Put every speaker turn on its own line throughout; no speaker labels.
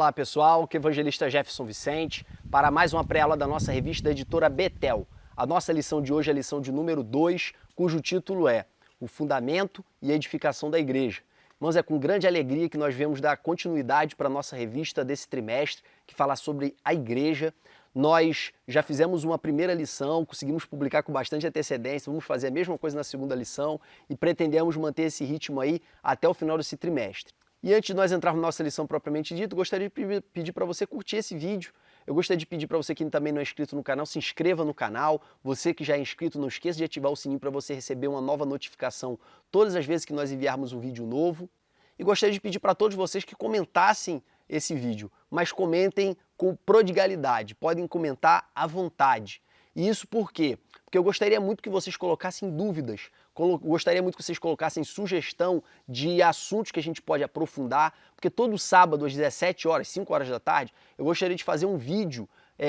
Olá pessoal, aqui é o evangelista Jefferson Vicente para mais uma pré-aula da nossa revista da editora Betel. A nossa lição de hoje é a lição de número 2, cujo título é O Fundamento e a Edificação da Igreja. Irmãos, é com grande alegria que nós vemos dar continuidade para a nossa revista desse trimestre, que fala sobre a igreja. Nós já fizemos uma primeira lição, conseguimos publicar com bastante antecedência, vamos fazer a mesma coisa na segunda lição e pretendemos manter esse ritmo aí até o final desse trimestre. E antes de nós entrarmos na nossa lição propriamente dita, eu gostaria de pedir para você curtir esse vídeo. Eu gostaria de pedir para você que também não é inscrito no canal, se inscreva no canal. Você que já é inscrito, não esqueça de ativar o sininho para você receber uma nova notificação todas as vezes que nós enviarmos um vídeo novo. E gostaria de pedir para todos vocês que comentassem esse vídeo, mas comentem com prodigalidade, podem comentar à vontade. E isso por quê? Porque eu gostaria muito que vocês colocassem dúvidas, gostaria muito que vocês colocassem sugestão de assuntos que a gente pode aprofundar, porque todo sábado às 17 horas, 5 horas da tarde, eu gostaria de fazer um vídeo,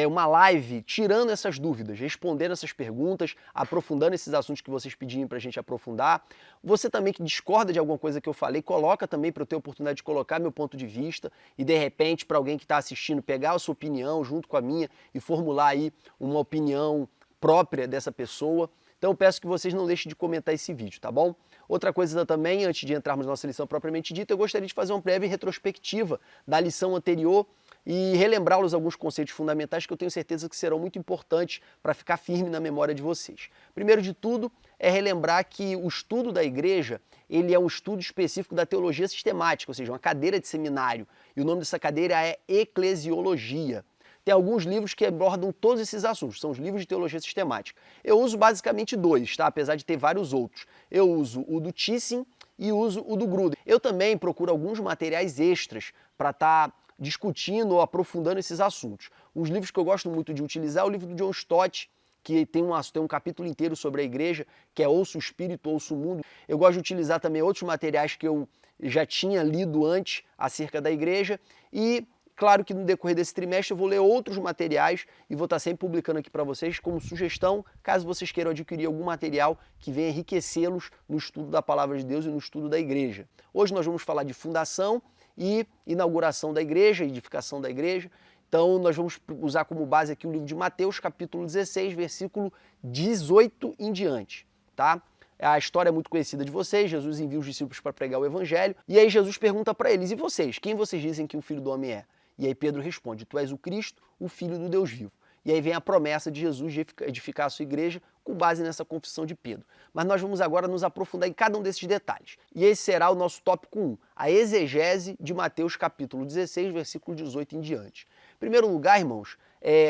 uma live, tirando essas dúvidas, respondendo essas perguntas, aprofundando esses assuntos que vocês pediram para a gente aprofundar. Você também que discorda de alguma coisa que eu falei, coloca também para eu ter a oportunidade de colocar meu ponto de vista e de repente para alguém que está assistindo pegar a sua opinião junto com a minha e formular aí uma opinião própria dessa pessoa. Então eu peço que vocês não deixem de comentar esse vídeo, tá bom? Outra coisa também, antes de entrarmos na nossa lição propriamente dita, eu gostaria de fazer uma breve retrospectiva da lição anterior e relembrá-los alguns conceitos fundamentais que eu tenho certeza que serão muito importantes para ficar firme na memória de vocês. Primeiro de tudo, é relembrar que o estudo da igreja, ele é um estudo específico da teologia sistemática, ou seja, uma cadeira de seminário, e o nome dessa cadeira é Eclesiologia. Tem alguns livros que abordam todos esses assuntos, são os livros de teologia sistemática. Eu uso basicamente dois, tá? Apesar de ter vários outros. Eu uso o do Thyssen e uso o do Grudem. Eu também procuro alguns materiais extras para estar discutindo ou aprofundando esses assuntos. Os livros que eu gosto muito de utilizar é o livro do John Stott, que tem um capítulo inteiro sobre a igreja, que é Ouça o Espírito, Ouça o Mundo. Eu gosto de utilizar também outros materiais que eu já tinha lido antes acerca da igreja e claro que no decorrer desse trimestre eu vou ler outros materiais e vou estar sempre publicando aqui para vocês como sugestão, caso vocês queiram adquirir algum material que venha enriquecê-los no estudo da Palavra de Deus e no estudo da igreja. Hoje nós vamos falar de fundação e inauguração da igreja, edificação da igreja. Então nós vamos usar como base aqui o livro de Mateus, capítulo 16, versículo 18 em diante, tá? A história é muito conhecida de vocês, Jesus envia os discípulos para pregar o evangelho, e aí Jesus pergunta para eles, e vocês, quem vocês dizem que o Filho do Homem é? E aí Pedro responde, tu és o Cristo, o Filho do Deus vivo. E aí vem a promessa de Jesus de edificar a sua igreja com base nessa confissão de Pedro. Mas nós vamos agora nos aprofundar em cada um desses detalhes. E esse será o nosso tópico 1, a exegese de Mateus capítulo 16, versículo 18 em diante. Em primeiro lugar, irmãos,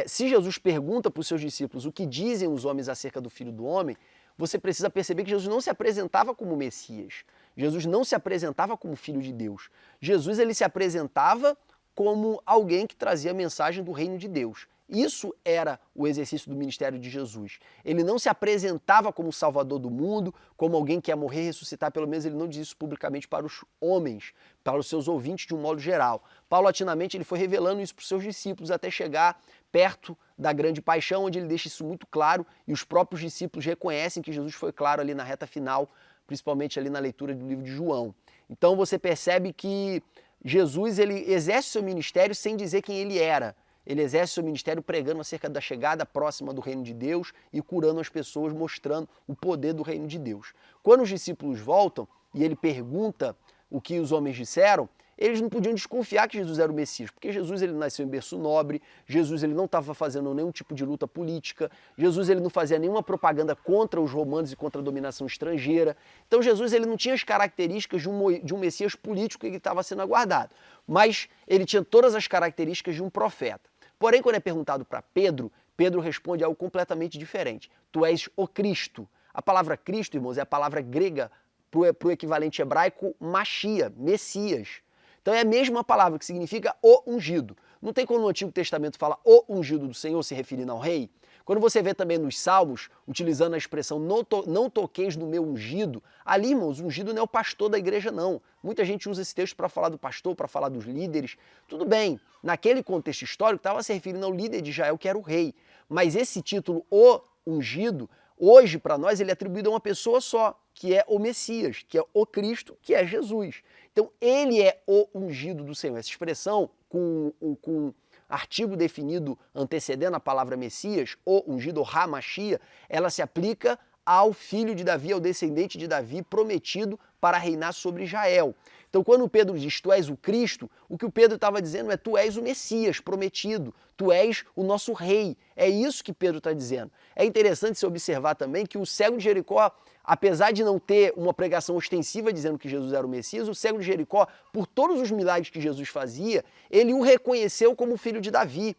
se Jesus pergunta para os seus discípulos o que dizem os homens acerca do Filho do Homem, você precisa perceber que Jesus não se apresentava como Messias. Jesus não se apresentava como Filho de Deus. Jesus ele se apresentava como alguém que trazia a mensagem do reino de Deus. Isso era o exercício do ministério de Jesus. Ele não se apresentava como Salvador do mundo, como alguém que ia morrer e ressuscitar, pelo menos ele não diz isso publicamente para os homens, para os seus ouvintes de um modo geral. Paulatinamente ele foi revelando isso para os seus discípulos até chegar perto da grande paixão, onde ele deixa isso muito claro e os próprios discípulos reconhecem que Jesus foi claro ali na reta final, principalmente ali na leitura do livro de João. Então você percebe que Jesus ele exerce seu ministério sem dizer quem ele era. Ele exerce seu ministério pregando acerca da chegada próxima do reino de Deus e curando as pessoas, mostrando o poder do reino de Deus. Quando os discípulos voltam e ele pergunta o que os homens disseram, eles não podiam desconfiar que Jesus era o Messias, porque Jesus ele nasceu em berço nobre, Jesus ele não estava fazendo nenhum tipo de luta política, Jesus ele não fazia nenhuma propaganda contra os romanos e contra a dominação estrangeira. Então Jesus ele não tinha as características de um Messias político que estava sendo aguardado, mas ele tinha todas as características de um profeta. Porém, quando é perguntado para Pedro, Pedro responde algo completamente diferente. Tu és o Cristo. A palavra Cristo, irmãos, é a palavra grega para o equivalente hebraico Machia, Messias. Então é a mesma palavra que significa o ungido. Não tem como no Antigo Testamento falar o ungido do Senhor se referindo ao rei? Quando você vê também nos Salmos, utilizando a expressão não toqueis no meu ungido, ali, irmãos, o ungido não é o pastor da igreja, não. Muita gente usa esse texto para falar do pastor, para falar dos líderes. Tudo bem, naquele contexto histórico estava se referindo ao líder de Israel, que era o rei. Mas esse título, o ungido, hoje para nós ele é atribuído a uma pessoa só, que é o Messias, que é o Cristo, que é Jesus. Então, ele é o ungido do Senhor. Essa expressão, com artigo definido antecedendo a palavra Messias, o ungido, o Hamashia, ela se aplica ao filho de Davi, ao descendente de Davi, prometido para reinar sobre Israel. Então, quando Pedro diz, tu és o Cristo, o que o Pedro estava dizendo é, tu és o Messias prometido, tu és o nosso rei. É isso que Pedro está dizendo. É interessante se observar também que o cego de Jericó, apesar de não ter uma pregação ostensiva dizendo que Jesus era o Messias, o cego de Jericó, por todos os milagres que Jesus fazia, ele o reconheceu como filho de Davi.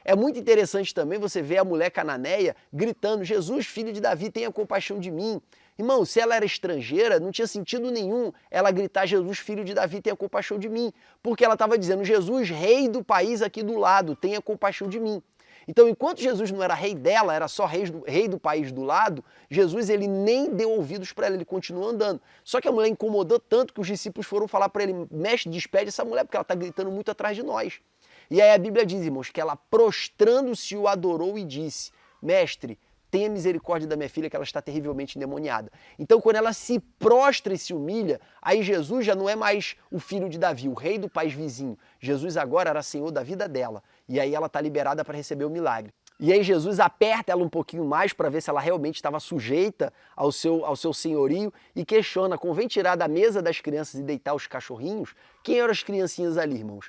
É muito interessante também você ver a mulher cananeia gritando, Jesus, filho de Davi, tenha compaixão de mim. Irmão, se ela era estrangeira, não tinha sentido nenhum ela gritar, Jesus, filho de Davi, tenha compaixão de mim. Porque ela estava dizendo, Jesus, rei do país aqui do lado, tenha compaixão de mim. Então, enquanto Jesus não era rei dela, era só rei do país do lado, Jesus ele nem deu ouvidos para ela, ele continuou andando. Só que a mulher incomodou tanto que os discípulos foram falar para ele, mestre, despede essa mulher, porque ela está gritando muito atrás de nós. E aí a Bíblia diz, irmãos, que ela prostrando-se o adorou e disse, mestre, tenha misericórdia da minha filha que ela está terrivelmente endemoniada. Então quando ela se prostra e se humilha, aí Jesus já não é mais o filho de Davi, o rei do país vizinho. Jesus agora era senhor da vida dela. E aí ela está liberada para receber o milagre. E aí Jesus aperta ela um pouquinho mais para ver se ela realmente estava sujeita ao seu senhorio e questiona, convém tirar da mesa das crianças e deitar os cachorrinhos? Quem eram as criancinhas ali, irmãos,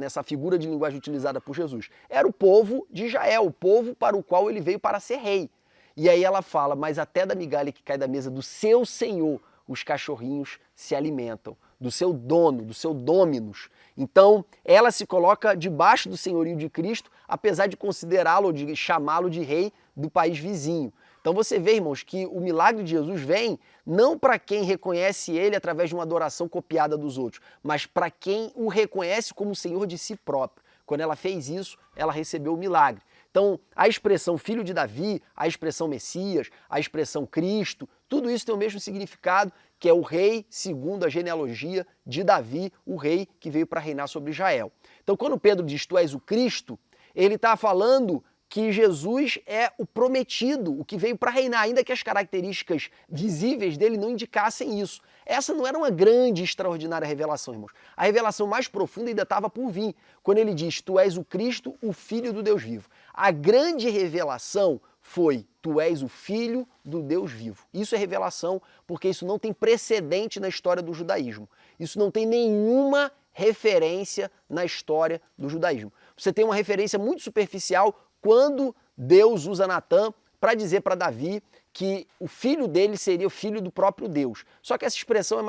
nessa figura de linguagem utilizada por Jesus? Era o povo de Israel, o povo para o qual ele veio para ser rei. E aí ela fala, mas até da migalha que cai da mesa do seu senhor, os cachorrinhos se alimentam, do seu dono, do seu dominus. Então, ela se coloca debaixo do senhorio de Cristo, apesar de considerá-lo, de chamá-lo de rei do país vizinho. Então você vê, irmãos, que o milagre de Jesus vem não para quem reconhece ele através de uma adoração copiada dos outros, mas para quem o reconhece como Senhor de si próprio. Quando ela fez isso, ela recebeu o milagre. Então, a expressão filho de Davi, a expressão Messias, a expressão Cristo, tudo isso tem o mesmo significado, que é o rei segundo a genealogia de Davi, o rei que veio para reinar sobre Israel. Então, quando Pedro diz, tu és o Cristo, ele está falando que Jesus é o prometido, o que veio para reinar, ainda que as características visíveis dele não indicassem isso. Essa não era uma grande e extraordinária revelação, irmãos. A revelação mais profunda ainda estava por vir, quando ele diz, tu és o Cristo, o Filho do Deus vivo. A grande revelação foi, tu és o Filho do Deus vivo. Isso é revelação porque isso não tem precedente na história do judaísmo. Isso não tem nenhuma referência na história do judaísmo. Você tem uma referência muito superficial quando Deus usa Natã para dizer para Davi que o filho dele seria o filho do próprio Deus. Só que essa expressão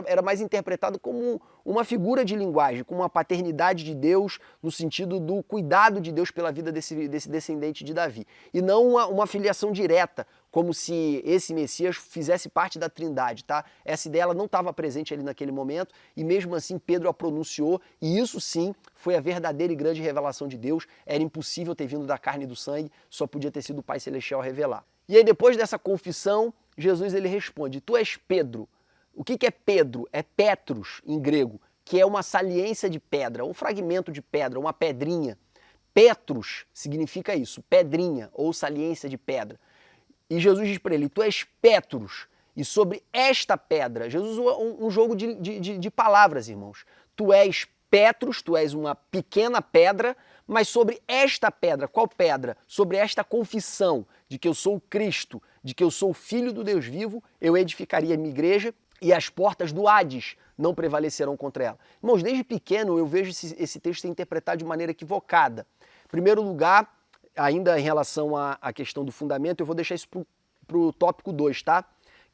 era mais interpretada como uma figura de linguagem, como uma paternidade de Deus, no sentido do cuidado de Deus pela vida desse descendente de Davi. E não uma filiação direta, como se esse Messias fizesse parte da Trindade, tá? Essa ideia ela não estava presente ali naquele momento, e mesmo assim Pedro a pronunciou, e isso sim foi a verdadeira e grande revelação de Deus. Era impossível ter vindo da carne e do sangue, só podia ter sido o Pai Celestial a revelar. E aí depois dessa confissão, Jesus ele responde, tu és Pedro. O que é Pedro? É Petros em grego, que é uma saliência de pedra, um fragmento de pedra, uma pedrinha. Petros significa isso, pedrinha ou saliência de pedra. E Jesus diz para ele, tu és Petros, e sobre esta pedra, Jesus usa um jogo de palavras, irmãos. Tu és Petros, tu és uma pequena pedra, mas sobre esta pedra, qual pedra? Sobre esta confissão de que eu sou o Cristo, de que eu sou o Filho do Deus vivo, eu edificaria a minha igreja e as portas do Hades não prevalecerão contra ela. Irmãos, desde pequeno eu vejo esse texto ser interpretado de maneira equivocada. Em primeiro lugar, ainda em relação à questão do fundamento, eu vou deixar isso para o tópico 2, tá?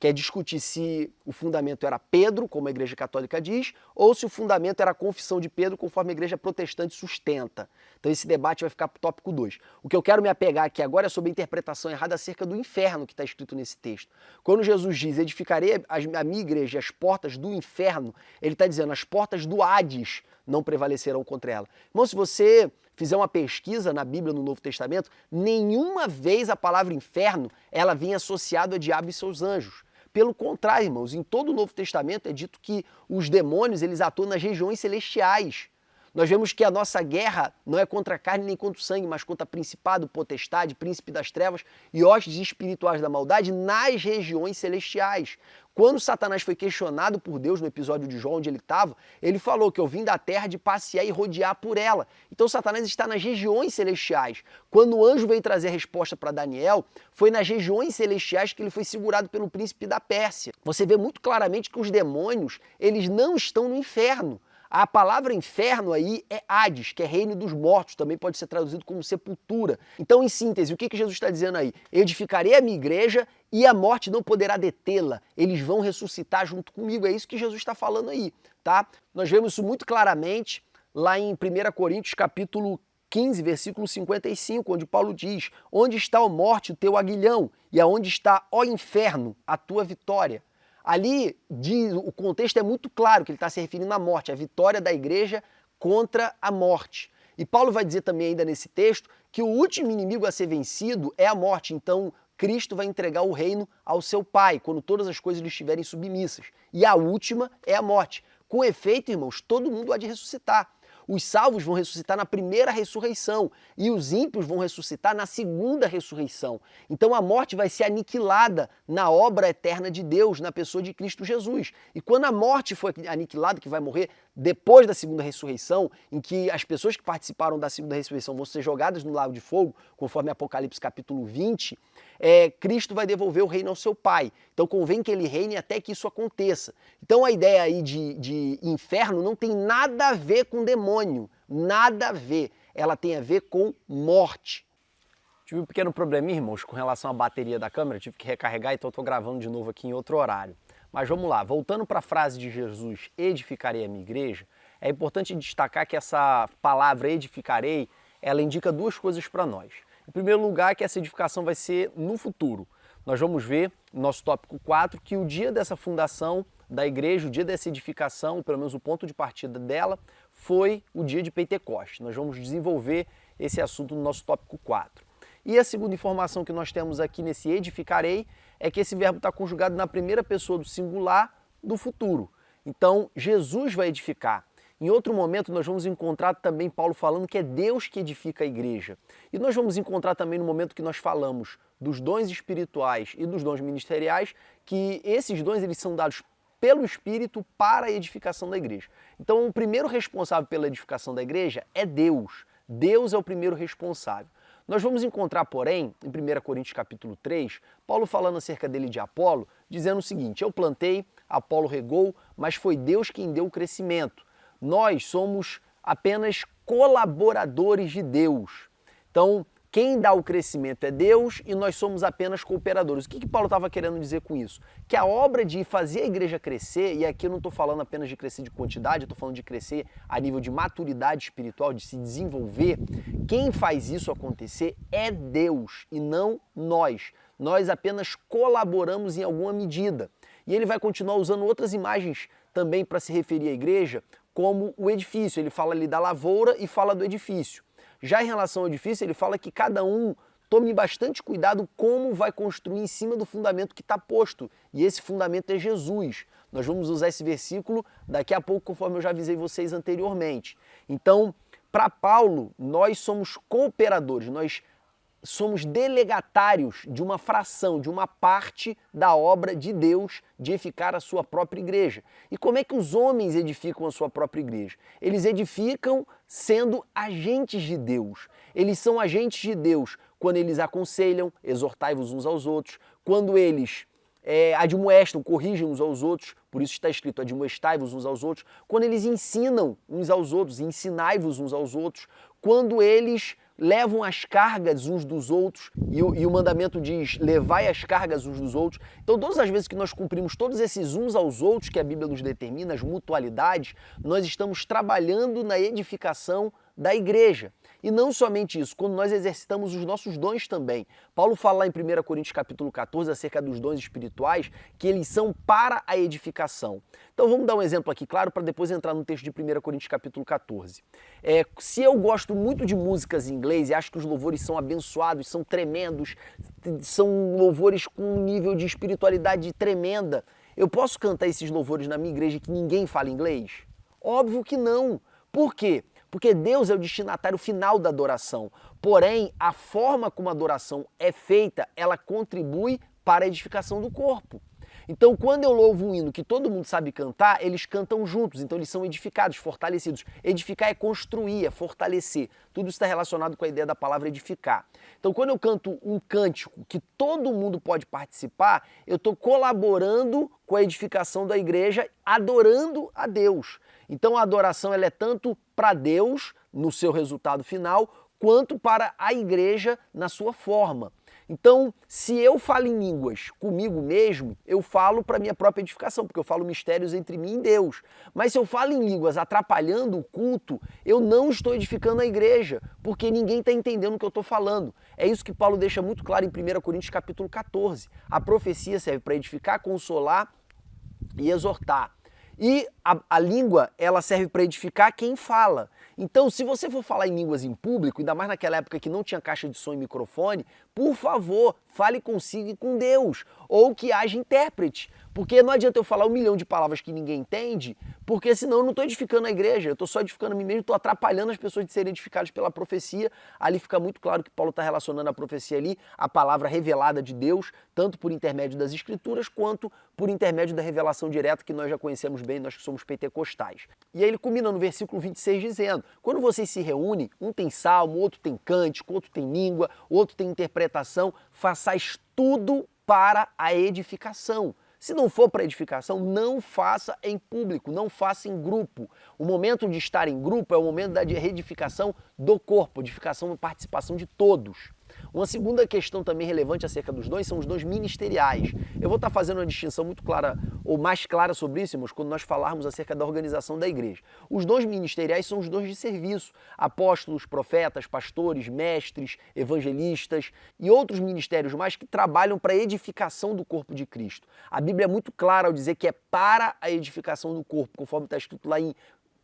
Que é discutir se o fundamento era Pedro, como a Igreja Católica diz, ou se o fundamento era a confissão de Pedro, conforme a Igreja Protestante sustenta. Então esse debate vai ficar para o tópico 2. O que eu quero me apegar aqui agora é sobre a interpretação errada acerca do inferno que está escrito nesse texto. Quando Jesus diz, edificarei a minha igreja e as portas do inferno, ele está dizendo, as portas do Hades não prevalecerão contra ela. Irmão, se você fizer uma pesquisa na Bíblia, no Novo Testamento, nenhuma vez a palavra inferno ela vinha associada a diabo e seus anjos. Pelo contrário, irmãos, em todo o Novo Testamento é dito que os demônios eles atuam nas regiões celestiais. Nós vemos que a nossa guerra não é contra a carne nem contra o sangue, mas contra principado, potestade, príncipe das trevas e hostes espirituais da maldade nas regiões celestiais. Quando Satanás foi questionado por Deus no episódio de Jó, onde ele estava, ele falou que eu vim da terra de passear e rodear por ela. Então Satanás está nas regiões celestiais. Quando o anjo veio trazer a resposta para Daniel, foi nas regiões celestiais que ele foi segurado pelo príncipe da Pérsia. Você vê muito claramente que os demônios, eles não estão no inferno. A palavra inferno aí é Hades, que é reino dos mortos, também pode ser traduzido como sepultura. Então, em síntese, o que Jesus está dizendo aí? Edificarei a minha igreja e a morte não poderá detê-la. Eles vão ressuscitar junto comigo. É isso que Jesus está falando aí, tá? Nós vemos isso muito claramente lá em 1 Coríntios capítulo 15, versículo 55, onde Paulo diz: onde está, ó morte, o teu aguilhão? E aonde está, ó inferno, a tua vitória? Ali, o contexto é muito claro que ele está se referindo à morte, à vitória da igreja contra a morte. E Paulo vai dizer também ainda nesse texto que o último inimigo a ser vencido é a morte. Então, Cristo vai entregar o reino ao seu Pai, quando todas as coisas lhe estiverem submissas. E a última é a morte. Com efeito, irmãos, todo mundo há de ressuscitar. Os salvos vão ressuscitar na primeira ressurreição e os ímpios vão ressuscitar na segunda ressurreição. Então a morte vai ser aniquilada na obra eterna de Deus, na pessoa de Cristo Jesus. E quando a morte for aniquilada, que vai morrer depois da segunda ressurreição, em que as pessoas que participaram da segunda ressurreição vão ser jogadas no lago de fogo, conforme Apocalipse capítulo 20, Cristo vai devolver o reino ao seu Pai. Então convém que ele reine até que isso aconteça. Então a ideia aí de inferno não tem nada a ver com demônio, nada a ver. Ela tem a ver com morte. Tive um pequeno probleminha, irmãos, com relação à bateria da câmera, tive que recarregar, então estou gravando de novo aqui em outro horário. Mas vamos lá, voltando para a frase de Jesus, edificarei a minha igreja, é importante destacar que essa palavra edificarei, ela indica duas coisas para nós. Em primeiro lugar, que essa edificação vai ser no futuro. Nós vamos ver no nosso tópico 4 que o dia dessa fundação da igreja, o dia dessa edificação, pelo menos o ponto de partida dela, foi o dia de Pentecostes. Nós vamos desenvolver esse assunto no nosso tópico 4. E a segunda informação que nós temos aqui nesse edificarei é que esse verbo está conjugado na primeira pessoa do singular do futuro. Então, Jesus vai edificar. Em outro momento, nós vamos encontrar também Paulo falando que é Deus que edifica a igreja. E nós vamos encontrar também no momento que nós falamos dos dons espirituais e dos dons ministeriais, que esses dons eles são dados pelo Espírito para a edificação da igreja. Então, o primeiro responsável pela edificação da igreja é Deus. Deus é o primeiro responsável. Nós vamos encontrar, porém, em 1 Coríntios capítulo 3, Paulo falando acerca dele de Apolo, dizendo o seguinte: eu plantei, Apolo regou, mas foi Deus quem deu o crescimento. Nós somos apenas colaboradores de Deus. Então, quem dá o crescimento é Deus e nós somos apenas cooperadores. O que Paulo estava querendo dizer com isso? Que a obra de fazer a igreja crescer, e aqui eu não estou falando apenas de crescer de quantidade, eu estou falando de crescer a nível de maturidade espiritual, de se desenvolver, quem faz isso acontecer é Deus e não nós. Nós apenas colaboramos em alguma medida. E ele vai continuar usando outras imagens também para se referir à igreja, como o edifício. Ele fala ali da lavoura e fala do edifício. Já em relação ao edifício, ele fala que cada um tome bastante cuidado como vai construir em cima do fundamento que está posto. E esse fundamento é Jesus. Nós vamos usar esse versículo daqui a pouco, conforme eu já avisei vocês anteriormente. Então, para Paulo, nós somos cooperadores, nós somos delegatários de uma fração, de uma parte da obra de Deus de edificar a sua própria igreja. E como é que os homens edificam a sua própria igreja? Eles edificam sendo agentes de Deus. Eles são agentes de Deus quando eles aconselham, exortai-vos uns aos outros, quando eles admoestam, corrigem uns aos outros, por isso está escrito admoestai-vos uns aos outros, quando eles ensinam uns aos outros, ensinai-vos uns aos outros, quando eles levam as cargas uns dos outros, e o mandamento diz, levai as cargas uns dos outros. Então todas as vezes que nós cumprimos todos esses uns aos outros, que a Bíblia nos determina, as mutualidades, nós estamos trabalhando na edificação da igreja. E não somente isso, quando nós exercitamos os nossos dons também. Paulo fala lá em 1 Coríntios capítulo 14 acerca dos dons espirituais, que eles são para a edificação. Então vamos dar um exemplo aqui, claro, para depois entrar no texto de 1 Coríntios capítulo 14. Se eu gosto muito de músicas em inglês e acho que os louvores são abençoados, são tremendos, são louvores com um nível de espiritualidade tremenda, eu posso cantar esses louvores na minha igreja que ninguém fala inglês? Óbvio que não. Por quê? porque Deus é o destinatário final da adoração. Porém, a forma como a adoração é feita, ela contribui para a edificação do corpo. Então, quando eu louvo um hino que todo mundo sabe cantar, eles cantam juntos, então eles são edificados, fortalecidos. Edificar é construir, é fortalecer. Tudo isso está relacionado com a ideia da palavra edificar. Então, quando eu canto um cântico que todo mundo pode participar, eu estou colaborando com a edificação da igreja, adorando a Deus. Então, a adoração ela é tanto para Deus, no seu resultado final, quanto para a igreja na sua forma. Então, se eu falo em línguas comigo mesmo, eu falo para minha própria edificação, porque eu falo mistérios entre mim e Deus. Mas se eu falo em línguas atrapalhando o culto, eu não estou edificando a igreja, porque ninguém está entendendo o que eu estou falando. É isso que Paulo deixa muito claro em 1 Coríntios capítulo 14. A profecia serve para edificar, consolar e exortar. E a língua, ela serve para edificar quem fala. Então, se você for falar em línguas em público, ainda mais naquela época que não tinha caixa de som e microfone, por favor, fale consigo e com Deus, ou que haja intérprete. Porque não adianta eu falar 1 milhão de palavras que ninguém entende, porque senão eu não estou edificando a igreja, eu estou só edificando a mim mesmo, estou atrapalhando as pessoas de serem edificadas pela profecia. Ali fica muito claro que Paulo está relacionando a profecia ali, a palavra revelada de Deus, tanto por intermédio das Escrituras, quanto por intermédio da revelação direta que nós já conhecemos bem, nós que somos pentecostais. E aí ele culmina no versículo 26 dizendo, quando vocês se reúnem, um tem salmo, outro tem cântico, outro tem língua, outro tem interpretação, façais tudo para a edificação. Se não for para edificação, não faça em público, não faça em grupo. O momento de estar em grupo é o momento da reedificação do corpo, edificação e participação de todos. Uma segunda questão também relevante acerca dos dons são os dons ministeriais. Eu vou estar fazendo uma distinção muito clara, ou mais clara sobre isso, irmãos, quando nós falarmos acerca da organização da igreja. Os dons ministeriais são os dons de serviço. Apóstolos, profetas, pastores, mestres, evangelistas e outros ministérios mais que trabalham para a edificação do corpo de Cristo. A Bíblia é muito clara ao dizer que é para a edificação do corpo, conforme está escrito lá em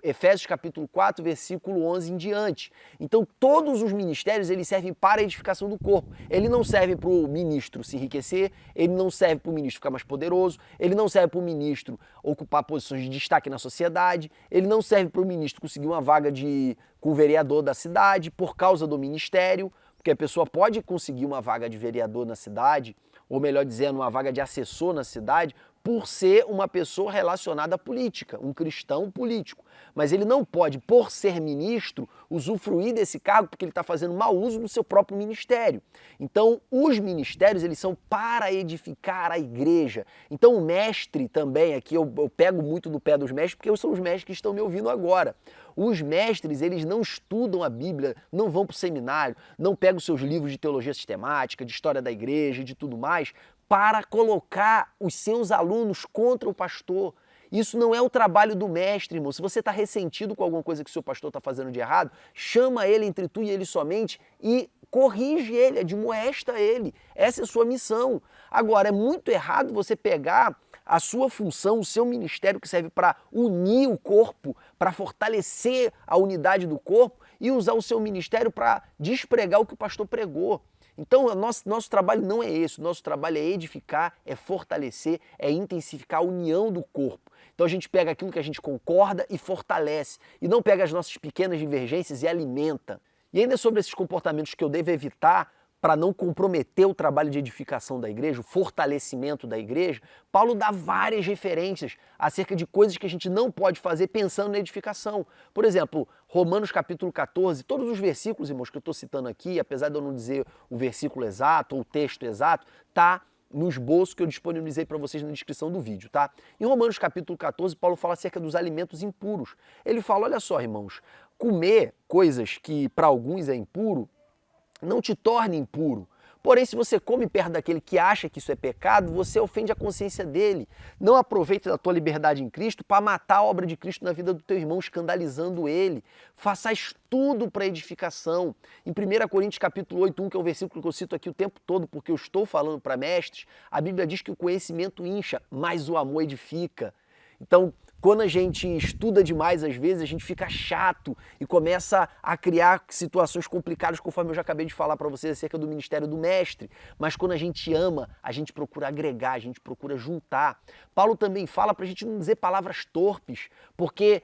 Efésios capítulo 4, versículo 11 em diante. Então todos os ministérios eles servem para a edificação do corpo. Ele não serve para o ministro se enriquecer, ele não serve para o ministro ficar mais poderoso, ele não serve para o ministro ocupar posições de destaque na sociedade, ele não serve para o ministro conseguir uma vaga com o vereador da cidade por causa do ministério, porque a pessoa pode conseguir uma vaga de vereador na cidade, ou melhor dizendo, uma vaga de assessor na cidade, por ser uma pessoa relacionada à política, um cristão político. Mas ele não pode, por ser ministro, usufruir desse cargo porque ele está fazendo mau uso do seu próprio ministério. Então, os ministérios, eles são para edificar a igreja. Então, o mestre também, aqui eu pego muito no pé dos mestres, porque são os mestres que estão me ouvindo agora. Os mestres, eles não estudam a Bíblia, não vão para o seminário, não pegam seus livros de teologia sistemática, de história da igreja e de tudo mais, para colocar os seus alunos contra o pastor. Isso não é o trabalho do mestre, irmão. Se você está ressentido com alguma coisa que o seu pastor está fazendo de errado, chama ele entre tu e ele somente e corrige ele, admoesta ele. Essa é a sua missão. Agora, é muito errado você pegar a sua função, o seu ministério que serve para unir o corpo, para fortalecer a unidade do corpo e usar o seu ministério para despregar o que o pastor pregou. Então, nosso trabalho não é esse, o nosso trabalho é edificar, é fortalecer, é intensificar a união do corpo. Então a gente pega aquilo que a gente concorda e fortalece, e não pega as nossas pequenas divergências e alimenta. E ainda sobre esses comportamentos que eu devo evitar para não comprometer o trabalho de edificação da igreja, o fortalecimento da igreja, Paulo dá várias referências acerca de coisas que a gente não pode fazer pensando na edificação. Por exemplo, Romanos capítulo 14, todos os versículos, irmãos, que eu estou citando aqui, apesar de eu não dizer o versículo exato ou o texto exato, tá no esboço que eu disponibilizei para vocês na descrição do vídeo, tá? Em Romanos capítulo 14, Paulo fala acerca dos alimentos impuros. Ele fala, olha só, irmãos, comer coisas que para alguns é impuro, não te torne impuro. Porém, se você come perto daquele que acha que isso é pecado, você ofende a consciência dele. Não aproveite da tua liberdade em Cristo para matar a obra de Cristo na vida do teu irmão, escandalizando ele. Façais tudo para edificação. Em 1 Coríntios capítulo 8, que é o versículo que eu cito aqui o tempo todo, porque eu estou falando para mestres, a Bíblia diz que o conhecimento incha, mas o amor edifica. Então, quando a gente estuda demais, às vezes, a gente fica chato e começa a criar situações complicadas, conforme eu já acabei de falar para vocês acerca do ministério do mestre. Mas quando a gente ama, a gente procura agregar, a gente procura juntar. Paulo também fala para a gente não dizer palavras torpes, porque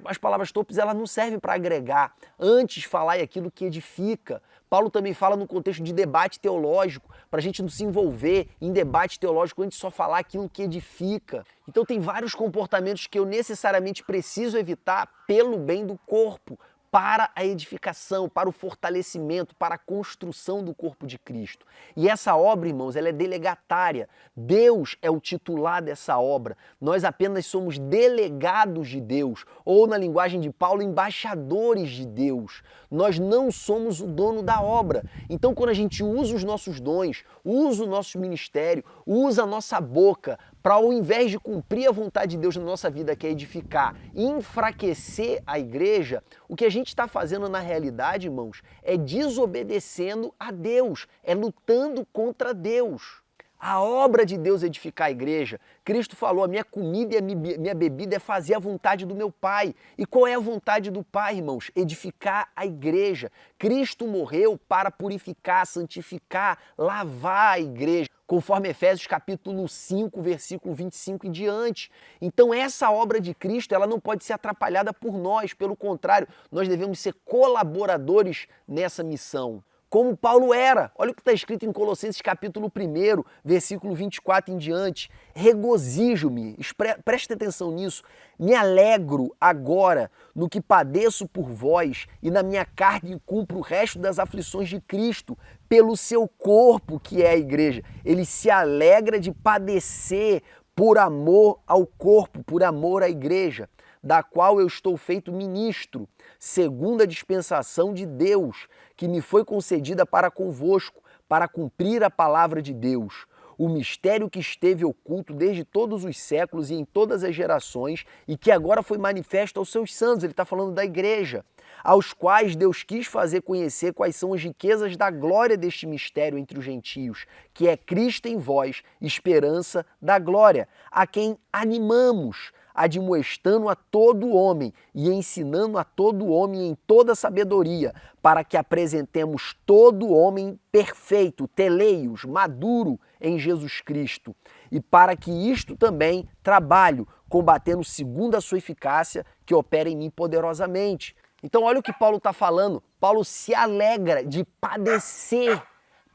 As palavras torpes, elas não servem para agregar. Antes, falai aquilo que edifica. Paulo também fala no contexto de debate teológico, para a gente não se envolver em debate teológico antes de só falar aquilo que edifica. Então tem vários comportamentos que eu necessariamente preciso evitar pelo bem do corpo, para a edificação, para o fortalecimento, para a construção do corpo de Cristo. E essa obra, irmãos, ela é delegatária. Deus é o titular dessa obra. Nós apenas somos delegados de Deus, ou na linguagem de Paulo, embaixadores de Deus. Nós não somos o dono da obra. Então, quando a gente usa os nossos dons, usa o nosso ministério, usa a nossa boca, para ao invés de cumprir a vontade de Deus na nossa vida, que é edificar, enfraquecer a igreja, o que a gente está fazendo na realidade, irmãos, é desobedecendo a Deus, é lutando contra Deus. A obra de Deus é edificar a igreja. Cristo falou, a minha comida e a minha bebida é fazer a vontade do meu Pai. E qual é a vontade do Pai, irmãos? Edificar a igreja. Cristo morreu para purificar, santificar, lavar a igreja, conforme Efésios capítulo 5, versículo 25 e diante. Então essa obra de Cristo, ela não pode ser atrapalhada por nós, pelo contrário, nós devemos ser colaboradores nessa missão. Como Paulo era. Olha o que está escrito em Colossenses capítulo 1, versículo 24 em diante. Regozijo-me, preste atenção nisso, me alegro agora no que padeço por vós e na minha carne cumpro o resto das aflições de Cristo, pelo seu corpo que é a igreja. Ele se alegra de padecer por amor ao corpo, por amor à igreja, da qual eu estou feito ministro, segundo a dispensação de Deus, que me foi concedida para convosco, para cumprir a palavra de Deus, o mistério que esteve oculto desde todos os séculos e em todas as gerações, e que agora foi manifesto aos seus santos. Ele está falando da igreja, aos quais Deus quis fazer conhecer quais são as riquezas da glória deste mistério entre os gentios, que é Cristo em vós, esperança da glória, a quem animamos, admoestando a todo homem e ensinando a todo homem em toda sabedoria, para que apresentemos todo homem perfeito, teleios, maduro em Jesus Cristo, e para que isto também trabalho, combatendo segundo a sua eficácia, que opera em mim poderosamente. Então olha o que Paulo está falando. Paulo se alegra de padecer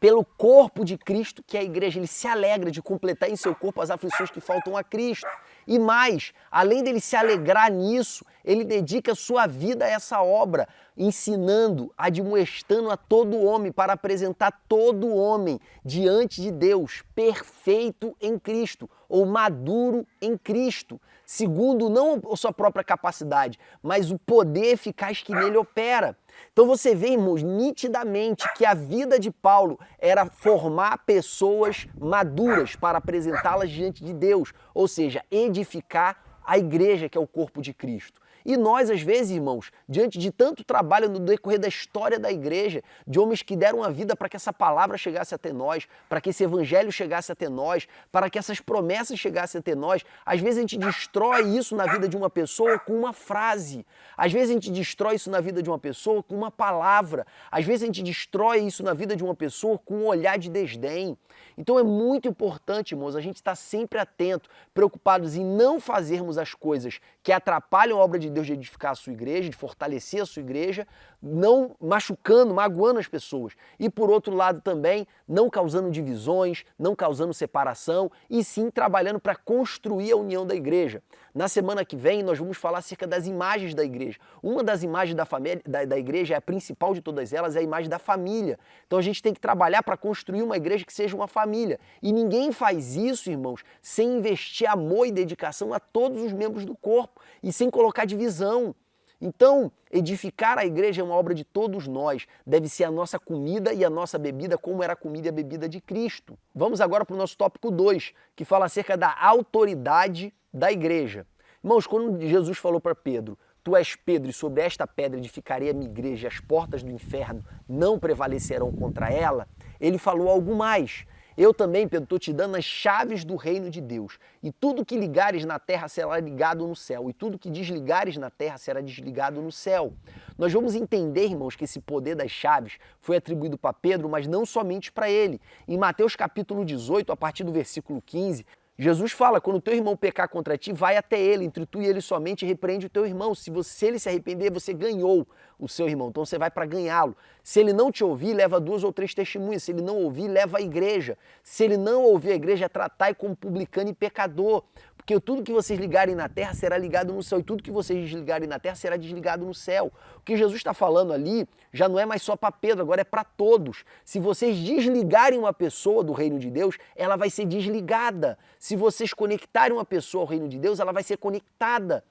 pelo corpo de Cristo, que é a igreja. Ele se alegra de completar em seu corpo as aflições que faltam a Cristo. E mais, além dele se alegrar nisso, ele dedica a sua vida a essa obra, ensinando, admoestando a todo homem, para apresentar todo homem diante de Deus, perfeito em Cristo, ou maduro em Cristo, segundo não a sua própria capacidade, mas o poder eficaz que nele opera. Então você vê, irmãos, nitidamente que a vida de Paulo era formar pessoas maduras para apresentá-las diante de Deus, ou seja, edificar a igreja, que é o corpo de Cristo. E nós, às vezes, irmãos, diante de tanto trabalho no decorrer da história da igreja, de homens que deram a vida para que essa palavra chegasse até nós, para que esse evangelho chegasse até nós, para que essas promessas chegassem até nós, às vezes a gente destrói isso na vida de uma pessoa com uma frase, às vezes a gente destrói isso na vida de uma pessoa com uma palavra, às vezes a gente destrói isso na vida de uma pessoa com um olhar de desdém. Então é muito importante, irmãos, a gente estar sempre atento, preocupados em não fazermos as coisas que atrapalham a obra de Deus de edificar a sua igreja, de fortalecer a sua igreja, não machucando, magoando as pessoas. E por outro lado também, não causando divisões, não causando separação, e sim trabalhando para construir a união da igreja. Na semana que vem nós vamos falar acerca das imagens da igreja. Uma das imagens da igreja, a principal de todas elas, é a imagem da família. Então a gente tem que trabalhar para construir uma igreja que seja uma família. E ninguém faz isso, irmãos, sem investir amor e dedicação a todos os membros do corpo e sem colocar divisão. Então, edificar a igreja é uma obra de todos nós, deve ser a nossa comida e a nossa bebida, como era a comida e a bebida de Cristo. Vamos agora para o nosso tópico 2, que fala acerca da autoridade da igreja. Irmãos, quando Jesus falou para Pedro, tu és Pedro e sobre esta pedra edificarei a minha igreja e as portas do inferno não prevalecerão contra ela, ele falou algo mais. Eu também, Pedro, estou te dando as chaves do reino de Deus. E tudo que ligares na terra será ligado no céu. E tudo que desligares na terra será desligado no céu. Nós vamos entender, irmãos, que esse poder das chaves foi atribuído para Pedro, mas não somente para ele. Em Mateus capítulo 18, a partir do versículo 15, Jesus fala, quando o teu irmão pecar contra ti, vai até ele, entre tu e ele somente, e repreende o teu irmão. Se ele se arrepender, você ganhou o seu irmão, então você vai para ganhá-lo. Se ele não te ouvir, leva 2 ou 3 testemunhas. Se ele não ouvir, leva a igreja. Se ele não ouvir a igreja, tratai como publicano e pecador. Porque tudo que vocês ligarem na terra será ligado no céu, e tudo que vocês desligarem na terra será desligado no céu. O que Jesus está falando ali já não é mais só para Pedro, agora é para todos. Se vocês desligarem uma pessoa do reino de Deus, ela vai ser desligada. Se vocês conectarem uma pessoa ao reino de Deus, ela vai ser conectada.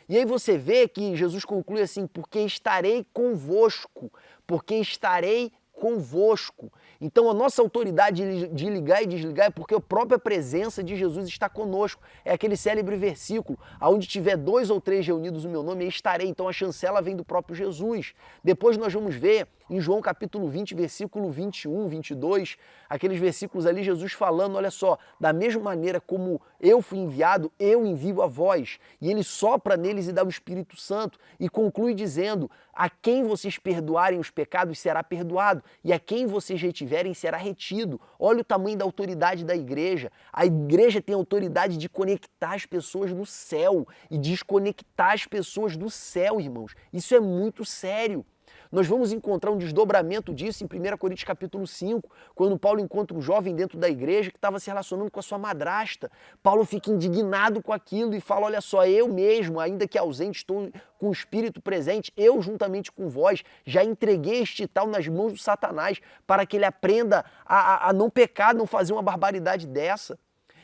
E aí você vê que Jesus conclui assim, porque estarei convosco, porque estarei convosco. Então a nossa autoridade de ligar e desligar é porque a própria presença de Jesus está conosco. É aquele célebre versículo, aonde tiver 2 ou 3 reunidos no meu nome, eu estarei. Então a chancela vem do próprio Jesus. Depois nós vamos ver em João capítulo 20, versículo 21, 22, aqueles versículos ali, Jesus falando, olha só, da mesma maneira como eu fui enviado, eu envio a vós. E ele sopra neles e dá o Espírito Santo. E conclui dizendo, a quem vocês perdoarem os pecados será perdoado, e a quem vocês retiverem será retido. Olha o tamanho da autoridade da igreja. A igreja tem a autoridade de conectar as pessoas no céu e desconectar as pessoas do céu, irmãos. Isso é muito sério. Nós vamos encontrar um desdobramento disso em 1 Coríntios capítulo 5, quando Paulo encontra um jovem dentro da igreja que estava se relacionando com a sua madrasta. Paulo fica indignado com aquilo e fala, olha só, eu mesmo, ainda que ausente, estou com o Espírito presente, eu juntamente com vós, já entreguei este tal nas mãos do Satanás, para que ele aprenda a não pecar, não fazer uma barbaridade dessa.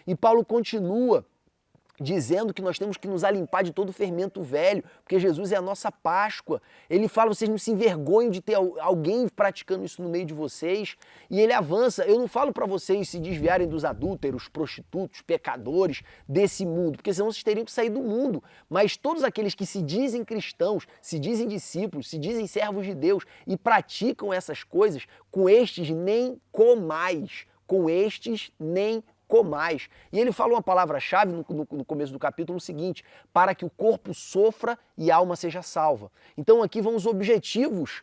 E Paulo continua dizendo que nós temos que nos alimpar de todo o fermento velho, porque Jesus é a nossa Páscoa. Ele fala, vocês não se envergonhem de ter alguém praticando isso no meio de vocês. E ele avança, eu não falo para vocês se desviarem dos adúlteros, prostitutos, pecadores desse mundo, porque senão vocês teriam que sair do mundo. Mas todos aqueles que se dizem cristãos, se dizem discípulos, se dizem servos de Deus e praticam essas coisas, com estes nem comais, com estes nem comais. E ele fala uma palavra-chave no começo do capítulo seguinte, para que o corpo sofra e a alma seja salva. Então aqui vão os objetivos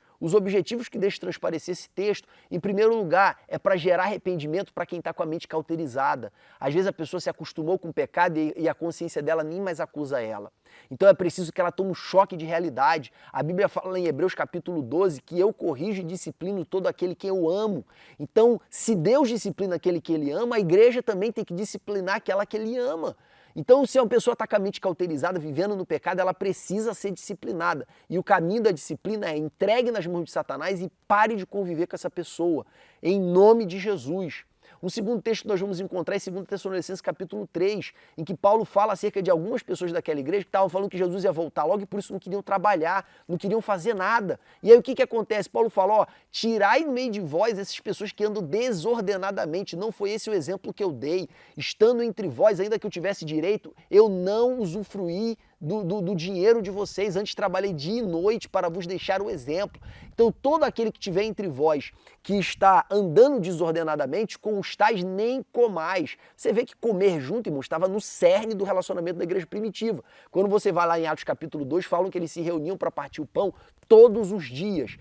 que deixam transparecer esse texto. Em primeiro lugar, é para gerar arrependimento para quem está com a mente cauterizada. Às vezes a pessoa se acostumou com o pecado e a consciência dela nem mais acusa ela. Então é preciso que ela tome um choque de realidade. A Bíblia fala em Hebreus capítulo 12 que eu corrijo e disciplino todo aquele que eu amo. Então, se Deus disciplina aquele que ele ama, a igreja também tem que disciplinar aquela que ele ama. Então, se uma pessoa está com a mente cauterizada, vivendo no pecado, ela precisa ser disciplinada. E o caminho da disciplina é entregue nas mãos de Satanás e pare de conviver com essa pessoa, em nome de Jesus. Um segundo texto que nós vamos encontrar em 2 Tessalonicenses capítulo 3, em que Paulo fala acerca de algumas pessoas daquela igreja que estavam falando que Jesus ia voltar logo e por isso não queriam trabalhar, não queriam fazer nada. E aí o que acontece? Paulo fala, ó, tirai no meio de vós essas pessoas que andam desordenadamente. Não foi esse o exemplo que eu dei. Estando entre vós, ainda que eu tivesse direito, eu não usufruí do dinheiro de vocês, antes trabalhei dia e noite para vos deixar o exemplo. Então todo aquele que tiver entre vós que está andando desordenadamente, com os tais nem comais. Você vê que comer junto, irmão, estava no cerne do relacionamento da igreja primitiva. Quando você vai lá em Atos capítulo 2, falam que eles se reuniam para partir o pão todos os dias.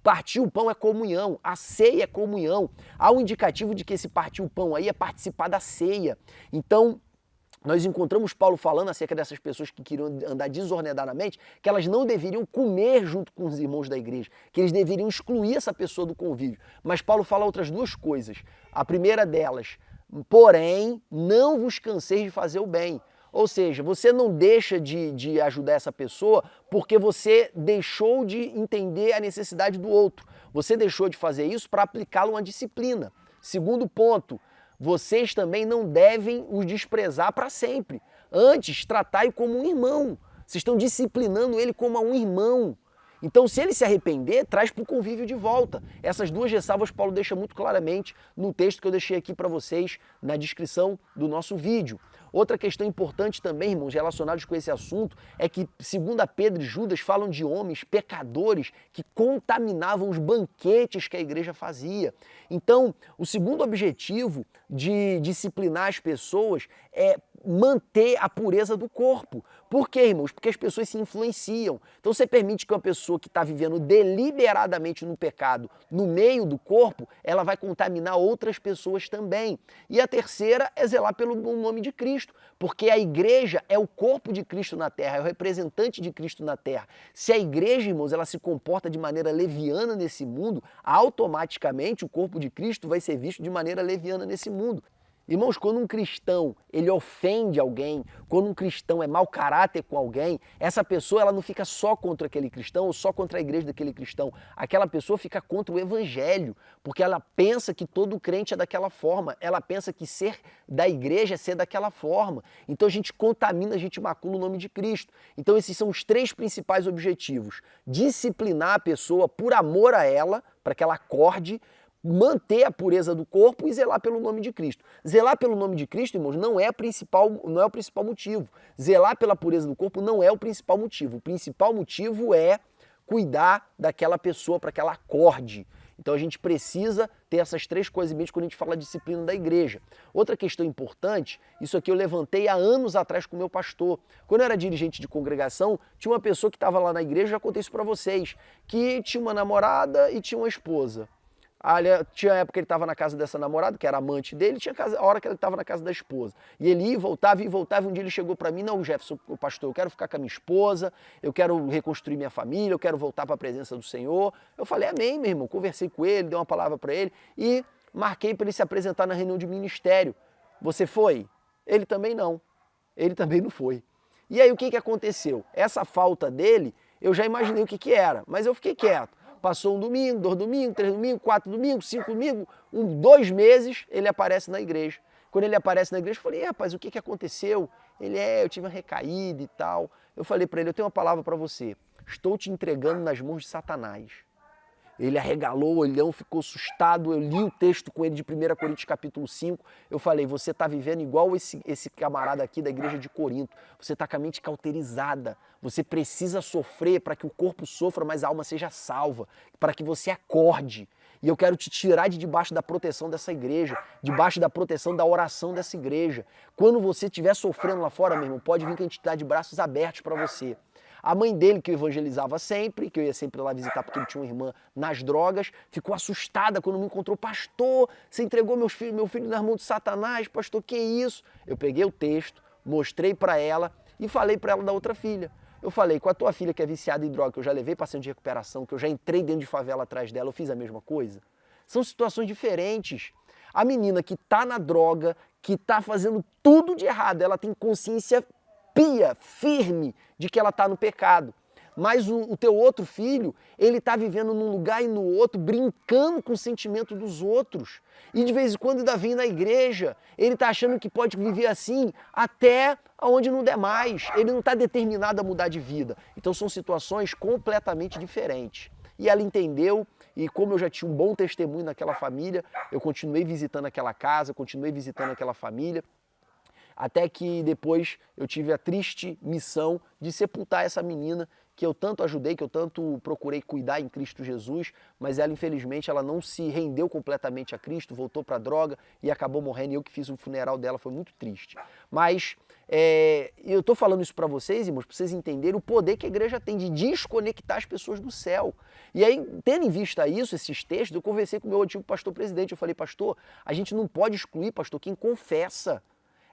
Partir o pão é comunhão, a ceia é comunhão. Há um indicativo de que esse partir o pão aí é participar da ceia. Então, nós encontramos Paulo falando acerca dessas pessoas que queriam andar desordenadamente, que elas não deveriam comer junto com os irmãos da igreja, que eles deveriam excluir essa pessoa do convívio. Mas Paulo fala outras duas coisas. A primeira delas, porém, não vos canseis de fazer o bem. Ou seja, você não deixa de ajudar essa pessoa porque você deixou de entender a necessidade do outro. Você deixou de fazer isso para aplicá-lo a uma disciplina. Segundo ponto, vocês também não devem os desprezar para sempre. Antes, tratai-o como um irmão. Vocês estão disciplinando ele como a um irmão. Então, se ele se arrepender, traz para o convívio de volta. Essas duas ressalvas Paulo deixa muito claramente no texto que eu deixei aqui para vocês na descrição do nosso vídeo. Outra questão importante também, irmãos, relacionados com esse assunto, é que, segundo Pedro e Judas, falam de homens pecadores que contaminavam os banquetes que a igreja fazia. Então, o segundo objetivo de disciplinar as pessoas é manter a pureza do corpo. Por quê, irmãos? Porque as pessoas se influenciam. Então você permite que uma pessoa que está vivendo deliberadamente no pecado, no meio do corpo, ela vai contaminar outras pessoas também. E a terceira é zelar pelo nome de Cristo, porque a igreja é o corpo de Cristo na terra, é o representante de Cristo na terra. Se a igreja, irmãos, ela se comporta de maneira leviana nesse mundo, automaticamente o corpo de Cristo vai ser visto de maneira leviana nesse mundo. Irmãos, quando um cristão ele ofende alguém, quando um cristão é mau caráter com alguém, essa pessoa ela não fica só contra aquele cristão ou só contra a igreja daquele cristão. Aquela pessoa fica contra o evangelho, porque ela pensa que todo crente é daquela forma, ela pensa que ser da igreja é ser daquela forma. Então a gente contamina, a gente macula o nome de Cristo. Então esses são os três principais objetivos: disciplinar a pessoa por amor a ela, para que ela acorde, manter a pureza do corpo e zelar pelo nome de Cristo. Zelar pelo nome de Cristo, irmãos, não é o principal motivo. Zelar pela pureza do corpo não é o principal motivo. O principal motivo é cuidar daquela pessoa para que ela acorde. Então a gente precisa ter essas três coisas em mente quando a gente fala de disciplina da igreja. Outra questão importante, isso aqui eu levantei há anos atrás com o meu pastor. Quando eu era dirigente de congregação, tinha uma pessoa que estava lá na igreja, já contei isso para vocês, que tinha uma namorada e tinha uma esposa. Tinha a época que ele estava na casa dessa namorada, que era amante dele, tinha a hora que ele estava na casa da esposa. E ele ia e voltava, e um dia ele chegou para mim: não, Jefferson, pastor, eu quero ficar com a minha esposa, eu quero reconstruir minha família, eu quero voltar para a presença do Senhor. Eu falei: amém, meu irmão. Conversei com ele, dei uma palavra para ele e marquei para ele se apresentar na reunião de ministério. Você foi? Ele também não. Ele também não foi. E aí o que aconteceu? Essa falta dele, eu já imaginei o que era, mas eu fiquei quieto. Passou um domingo, 2 domingos, 3 domingos, 4 domingos, 5 domingos, 2 meses, ele aparece na igreja. Quando ele aparece na igreja, eu falei: rapaz, o que aconteceu? Ele: eu tive uma recaída e tal. Eu falei para ele: eu tenho uma palavra para você. Estou te entregando nas mãos de Satanás. Ele arregalou o olhão, ficou assustado. Eu li o texto com ele de 1 Coríntios capítulo 5. Eu falei: você está vivendo igual esse camarada aqui da igreja de Corinto. Você está com a mente cauterizada. Você precisa sofrer para que o corpo sofra, mas a alma seja salva. Para que você acorde. E eu quero te tirar de debaixo da proteção dessa igreja, debaixo da proteção da oração dessa igreja. Quando você estiver sofrendo lá fora, meu irmão, pode vir que a gente está de braços abertos para você. A mãe dele, que eu evangelizava sempre, que eu ia sempre lá visitar porque ele tinha uma irmã nas drogas, ficou assustada quando me encontrou: pastor, você entregou meu filho nas mãos de Satanás, pastor, que isso? Eu peguei o texto, mostrei para ela e falei para ela da outra filha. Eu falei: com a tua filha que é viciada em droga, que eu já levei para centro de recuperação, que eu já entrei dentro de favela atrás dela, eu fiz a mesma coisa? São situações diferentes. A menina que está na droga, que está fazendo tudo de errado, ela tem consciência pia, firme, de que ela está no pecado. Mas o teu outro filho, ele está vivendo num lugar e no outro, brincando com o sentimento dos outros. E de vez em quando ainda vem na igreja, ele está achando que pode viver assim até onde não der mais. Ele não está determinado a mudar de vida. Então são situações completamente diferentes. E ela entendeu, e como eu já tinha um bom testemunho naquela família, eu continuei visitando aquela casa, continuei visitando aquela família, até que depois eu tive a triste missão de sepultar essa menina que eu tanto ajudei, que eu tanto procurei cuidar em Cristo Jesus, mas ela infelizmente ela não se rendeu completamente a Cristo, voltou para a droga e acabou morrendo, e eu que fiz o funeral dela, foi muito triste. Mas eu estou falando isso para vocês, irmãos, para vocês entenderem o poder que a igreja tem de desconectar as pessoas do céu. E aí, tendo em vista isso, esses textos, eu conversei com o meu antigo pastor presidente, eu falei: pastor, a gente não pode excluir, pastor, quem confessa.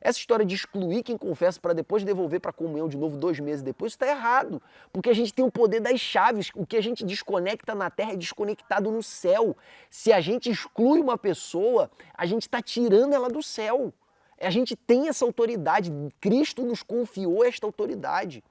Essa história de excluir quem confessa para depois devolver para a comunhão de novo 2 meses depois, isso está errado. Porque a gente tem o poder das chaves. O que a gente desconecta na terra é desconectado no céu. Se a gente exclui uma pessoa, a gente está tirando ela do céu. A gente tem essa autoridade. Cristo nos confiou esta autoridade.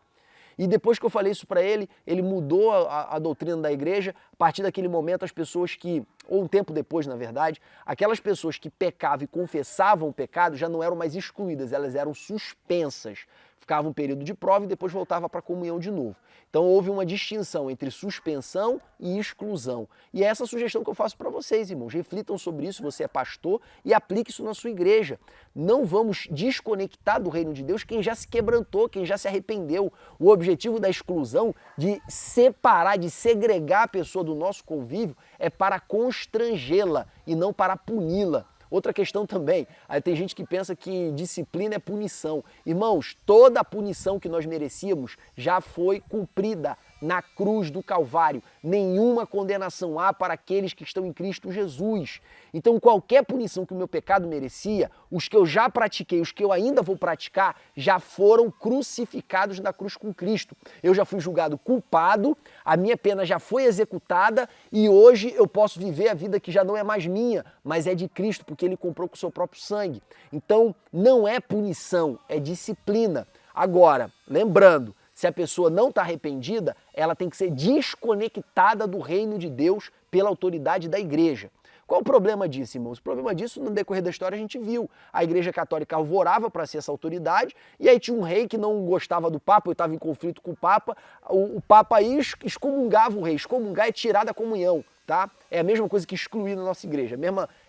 E depois que eu falei isso para ele, ele mudou a doutrina da igreja. A partir daquele momento, as pessoas que, ou um tempo depois, na verdade, aquelas pessoas que pecavam e confessavam o pecado já não eram mais excluídas, elas eram suspensas. Ficava um período de prova e depois voltava para a comunhão de novo. Então houve uma distinção entre suspensão e exclusão. E é essa a sugestão que eu faço para vocês, irmãos. Reflitam sobre isso, você é pastor, e aplique isso na sua igreja. Não vamos desconectar do reino de Deus quem já se quebrantou, quem já se arrependeu. O objetivo da exclusão, de separar, de segregar a pessoa do nosso convívio, é para constrangê-la e não para puni-la. Outra questão também, aí tem gente que pensa que disciplina é punição. Irmãos, toda a punição que nós merecíamos já foi cumprida na cruz do Calvário. Nenhuma condenação há para aqueles que estão em Cristo Jesus. Então, qualquer punição que o meu pecado merecia, os que eu já pratiquei, os que eu ainda vou praticar, já foram crucificados na cruz com Cristo. Eu já fui julgado culpado, a minha pena já foi executada e hoje eu posso viver a vida que já não é mais minha, mas é de Cristo, porque Ele comprou com o seu próprio sangue. Então, não é punição, é disciplina. Agora, lembrando, se a pessoa não está arrependida, ela tem que ser desconectada do reino de Deus pela autoridade da igreja. Qual o problema disso, irmãos? O problema disso, no decorrer da história, a gente viu. A Igreja Católica alvorava para ser essa autoridade, e aí tinha um rei que não gostava do Papa, ou estava em conflito com o Papa, o Papa aí excomungava o rei. Excomungar é tirar da comunhão, tá? É a mesma coisa que excluir na nossa igreja,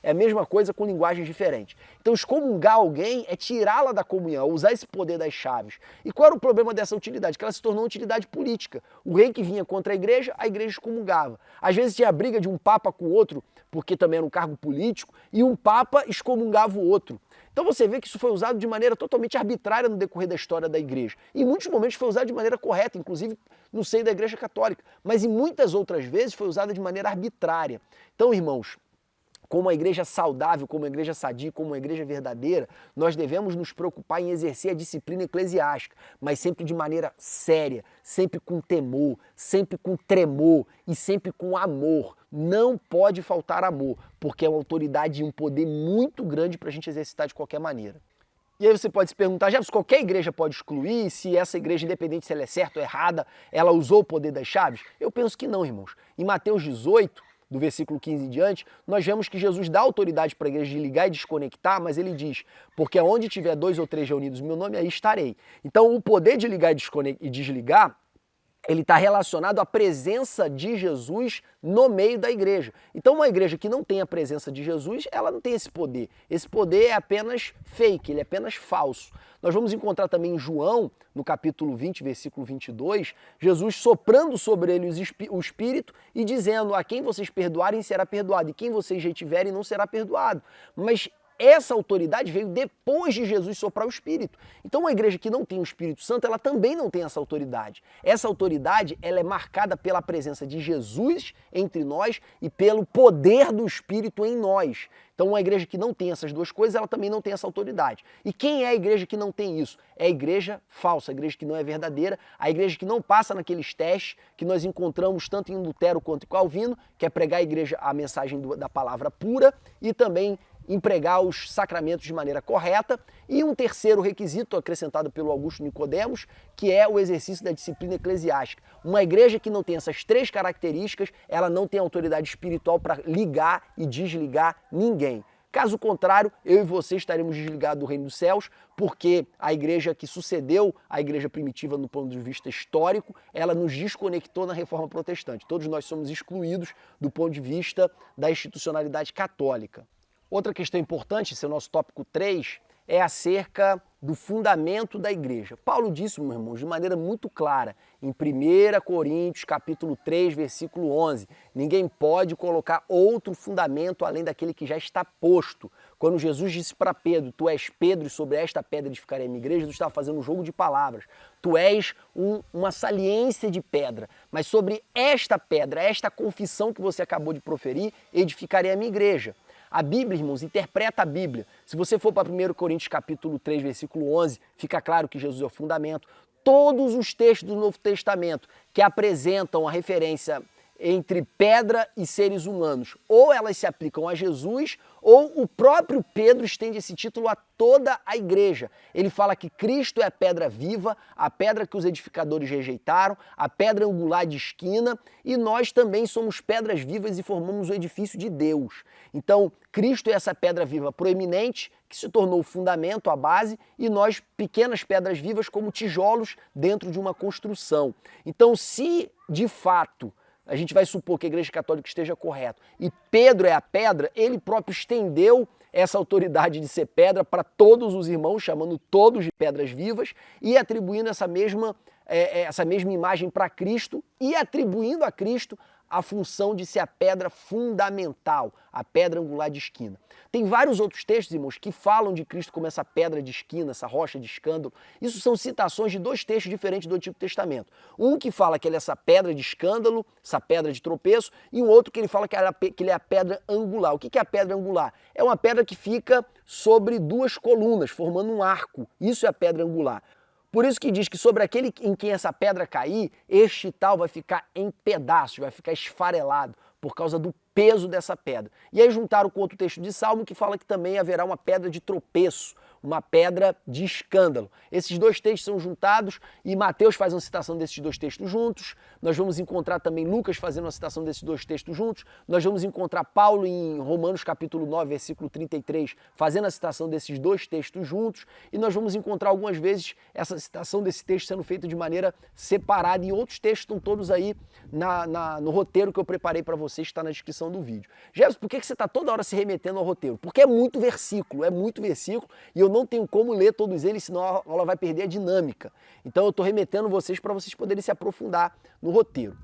é a mesma coisa com linguagens diferentes. Então, excomungar alguém é tirá-la da comunhão, usar esse poder das chaves. E qual era o problema dessa utilidade? Que ela se tornou uma utilidade política. O rei que vinha contra a igreja excomungava. Às vezes tinha briga de um papa com o outro, porque também era um cargo político, e um papa excomungava o outro. Então você vê que isso foi usado de maneira totalmente arbitrária no decorrer da história da igreja. Em muitos momentos foi usado de maneira correta, inclusive no seio da igreja católica, mas em muitas outras vezes foi usado de maneira arbitrária. Então, irmãos, como uma igreja saudável, como uma igreja sadia, como uma igreja verdadeira, nós devemos nos preocupar em exercer a disciplina eclesiástica, mas sempre de maneira séria, sempre com temor, sempre com tremor e sempre com amor. Não pode faltar amor, porque é uma autoridade e um poder muito grande para a gente exercitar de qualquer maneira. E aí você pode se perguntar, Jefferson, qualquer igreja pode excluir? Se essa igreja, independente se ela é certa ou errada, ela usou o poder das chaves? Eu penso que não, irmãos. Em Mateus 18, do versículo 15 em diante, nós vemos que Jesus dá autoridade para a igreja de ligar e desconectar, mas ele diz, porque onde tiver 2 ou 3 reunidos no meu nome, aí estarei. Então o poder de ligar e desligar, ele está relacionado à presença de Jesus no meio da igreja. Então uma igreja que não tem a presença de Jesus, ela não tem esse poder. Esse poder é apenas fake, ele é apenas falso. Nós vamos encontrar também em João, no capítulo 20, versículo 22, Jesus soprando sobre ele o Espírito e dizendo, a quem vocês perdoarem será perdoado, e quem vocês retiverem não será perdoado. Mas essa autoridade veio depois de Jesus soprar o Espírito. Então uma igreja que não tem o Espírito Santo, ela também não tem essa autoridade. Essa autoridade, ela é marcada pela presença de Jesus entre nós e pelo poder do Espírito em nós. Então uma igreja que não tem essas duas coisas, ela também não tem essa autoridade. E quem é a igreja que não tem isso? É a igreja falsa, a igreja que não é verdadeira, a igreja que não passa naqueles testes que nós encontramos tanto em Lutero quanto em Calvino, que é pregar a mensagem da palavra pura e também empregar os sacramentos de maneira correta, e um terceiro requisito acrescentado pelo Augusto Nicodemos, que é o exercício da disciplina eclesiástica. Uma igreja que não tem essas 3 características, ela não tem autoridade espiritual para ligar e desligar ninguém. Caso contrário, eu e você estaremos desligados do reino dos céus, porque a igreja que sucedeu à igreja primitiva no ponto de vista histórico, ela nos desconectou na reforma protestante. Todos nós somos excluídos do ponto de vista da institucionalidade católica. Outra questão importante, esse é o nosso tópico 3, é acerca do fundamento da igreja. Paulo disse, meus irmãos, de maneira muito clara, em 1 Coríntios, capítulo 3, versículo 11, ninguém pode colocar outro fundamento além daquele que já está posto. Quando Jesus disse para Pedro, tu és Pedro e sobre esta pedra edificarei a minha igreja, Jesus estava fazendo um jogo de palavras. Tu és uma saliência de pedra, mas sobre esta pedra, esta confissão que você acabou de proferir, edificarei a minha igreja. A Bíblia, irmãos, interpreta a Bíblia. Se você for para 1 Coríntios capítulo 3, versículo 11, fica claro que Jesus é o fundamento. Todos os textos do Novo Testamento que apresentam a referência entre pedra e seres humanos, ou elas se aplicam a Jesus, ou o próprio Pedro estende esse título a toda a igreja. Ele fala que Cristo é a pedra viva, a pedra que os edificadores rejeitaram, a pedra angular de esquina, e nós também somos pedras vivas e formamos o edifício de Deus. Então, Cristo é essa pedra viva proeminente, que se tornou o fundamento, a base, e nós pequenas pedras vivas como tijolos dentro de uma construção. Então, se de fato a gente vai supor que a Igreja Católica esteja correta, e Pedro é a pedra, ele próprio estendeu essa autoridade de ser pedra para todos os irmãos, chamando todos de pedras vivas, e atribuindo essa mesma imagem para Cristo, e atribuindo a Cristo a função de ser a pedra fundamental, a pedra angular de esquina. Tem vários outros textos, irmãos, que falam de Cristo como essa pedra de esquina, essa rocha de escândalo. Isso são citações de dois textos diferentes do Antigo Testamento. Um que fala que ele é essa pedra de escândalo, essa pedra de tropeço, e um outro que ele fala que ele é a pedra angular. O que é a pedra angular? É uma pedra que fica sobre duas colunas, formando um arco. Isso é a pedra angular. Por isso que diz que sobre aquele em quem essa pedra cair, este tal vai ficar em pedaços, vai ficar esfarelado por causa do peso dessa pedra. E aí juntaram com outro texto de Salmo que fala que também haverá uma pedra de tropeço, uma pedra de escândalo. Esses dois textos são juntados e Mateus faz uma citação desses dois textos juntos. Nós vamos encontrar também Lucas fazendo uma citação desses dois textos juntos. Nós vamos encontrar Paulo em Romanos capítulo 9, versículo 33, fazendo a citação desses dois textos juntos. E nós vamos encontrar algumas vezes essa citação desse texto sendo feita de maneira separada. E outros textos estão todos aí no roteiro que eu preparei para vocês, que está na descrição do vídeo. Jefferson, por que você está toda hora se remetendo ao roteiro? Porque é muito versículo e eu não tenho como ler todos eles, senão a aula vai perder a dinâmica. Então eu estou remetendo vocês para vocês poderem se aprofundar no roteiro.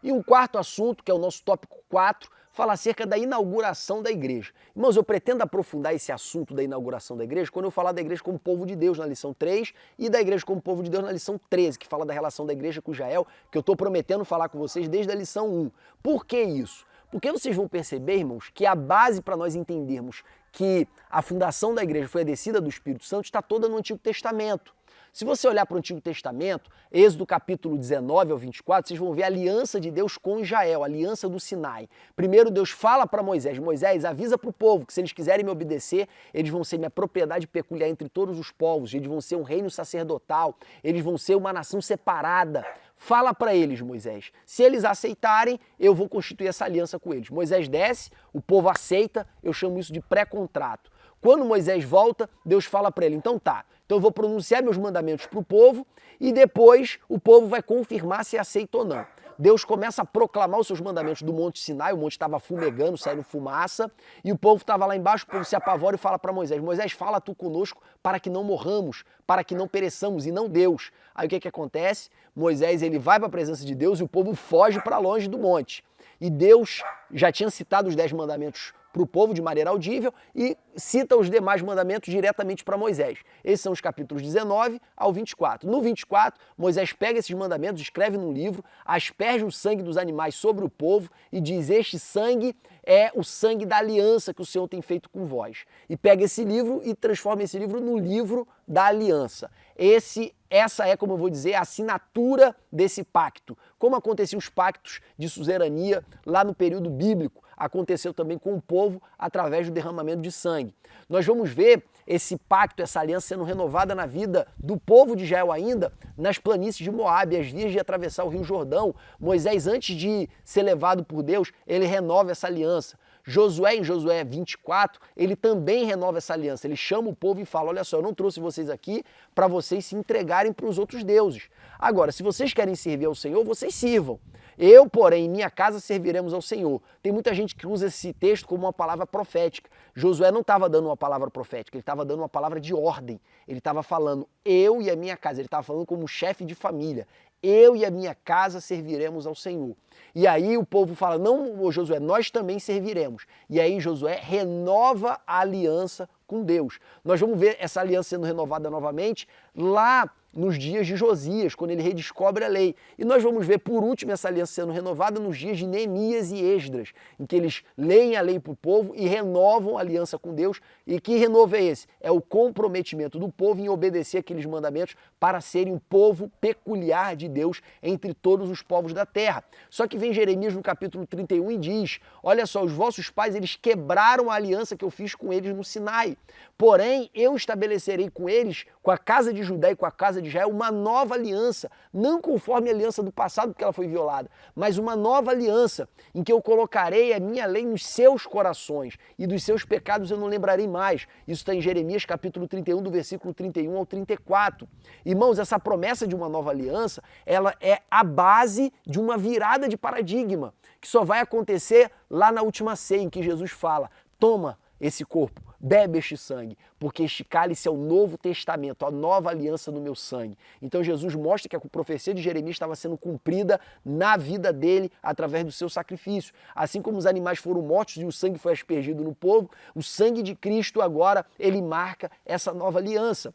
E um quarto assunto, que é o nosso tópico 4, fala acerca da inauguração da igreja. Irmãos, eu pretendo aprofundar esse assunto da inauguração da igreja quando eu falar da igreja como povo de Deus na lição 3 e da igreja como povo de Deus na lição 13, que fala da relação da igreja com Israel, que eu estou prometendo falar com vocês desde a lição 1. Por que isso? Porque vocês vão perceber, irmãos, que a base para nós entendermos que a fundação da igreja foi a descida do Espírito Santo está toda no Antigo Testamento. Se você olhar para o Antigo Testamento, Êxodo capítulo 19 ao 24, vocês vão ver a aliança de Deus com Israel, a aliança do Sinai. Primeiro Deus fala para Moisés, Moisés, avisa para o povo que se eles quiserem me obedecer, eles vão ser minha propriedade peculiar entre todos os povos, eles vão ser um reino sacerdotal, eles vão ser uma nação separada. Fala para eles, Moisés, se eles aceitarem, eu vou constituir essa aliança com eles. Moisés desce, o povo aceita, eu chamo isso de pré-contrato. Quando Moisés volta, Deus fala para ele, então tá, então eu vou pronunciar meus mandamentos para o povo e depois o povo vai confirmar se aceita ou não. Deus começa a proclamar os seus mandamentos do Monte Sinai, o monte estava fumegando, saindo fumaça, e o povo estava lá embaixo, o povo se apavora e fala para Moisés, Moisés, fala tu conosco para que não morramos, para que não pereçamos, e não Deus. Aí o que acontece? Moisés ele vai para a presença de Deus e o povo foge para longe do monte. E Deus já tinha citado os 10 mandamentos para o povo de maneira audível e cita os demais mandamentos diretamente para Moisés. Esses são os capítulos 19 ao 24. No 24, Moisés pega esses mandamentos, escreve num livro, asperge o sangue dos animais sobre o povo e diz, este sangue é o sangue da aliança que o Senhor tem feito com vós. E pega esse livro e transforma esse livro no livro da aliança. Essa é, como eu vou dizer, a assinatura desse pacto. Como aconteciam os pactos de suzerania lá no período bíblico, aconteceu também com o povo através do derramamento de sangue. Nós vamos ver esse pacto, essa aliança sendo renovada na vida do povo de Israel ainda, nas planícies de Moabe, às vias de atravessar o Rio Jordão. Moisés, antes de ser levado por Deus, ele renova essa aliança. Josué, em Josué 24, ele também renova essa aliança. Ele chama o povo e fala, olha só, eu não trouxe vocês aqui para vocês se entregarem para os outros deuses. Agora, se vocês querem servir ao Senhor, vocês sirvam. Eu, porém, em minha casa serviremos ao Senhor. Tem muita gente que usa esse texto como uma palavra profética. Josué não estava dando uma palavra profética, ele estava dando uma palavra de ordem. Ele estava falando, eu e a minha casa. Ele estava falando como chefe de família. Eu e a minha casa serviremos ao Senhor. E aí o povo fala, não, Josué, nós também serviremos. E aí Josué renova a aliança com Deus. Nós vamos ver essa aliança sendo renovada novamente lá nos dias de Josias, quando ele redescobre a lei. E nós vamos ver, por último, essa aliança sendo renovada nos dias de Neemias e Esdras, em que eles leem a lei para o povo e renovam a aliança com Deus. E que renovo é esse? É o comprometimento do povo em obedecer aqueles mandamentos para serem um povo peculiar de Deus entre todos os povos da terra. Só que vem Jeremias no capítulo 31 e diz, olha só, os vossos pais, eles quebraram a aliança que eu fiz com eles no Sinai. Porém, eu estabelecerei com eles, com a casa de Judá e com a casa de Israel, uma nova aliança, não conforme a aliança do passado, porque ela foi violada, mas uma nova aliança, em que eu colocarei a minha lei nos seus corações, e dos seus pecados eu não lembrarei mais. Isso está em Jeremias capítulo 31, do versículo 31 ao 34. Irmãos, essa promessa de uma nova aliança, ela é a base de uma virada de paradigma, que só vai acontecer lá na última ceia, em que Jesus fala, toma esse corpo, bebe este sangue, porque este cálice é o novo testamento, a nova aliança no meu sangue. Então Jesus mostra que a profecia de Jeremias estava sendo cumprida na vida dele através do seu sacrifício. Assim como os animais foram mortos e o sangue foi aspergido no povo, o sangue de Cristo agora, ele marca essa nova aliança.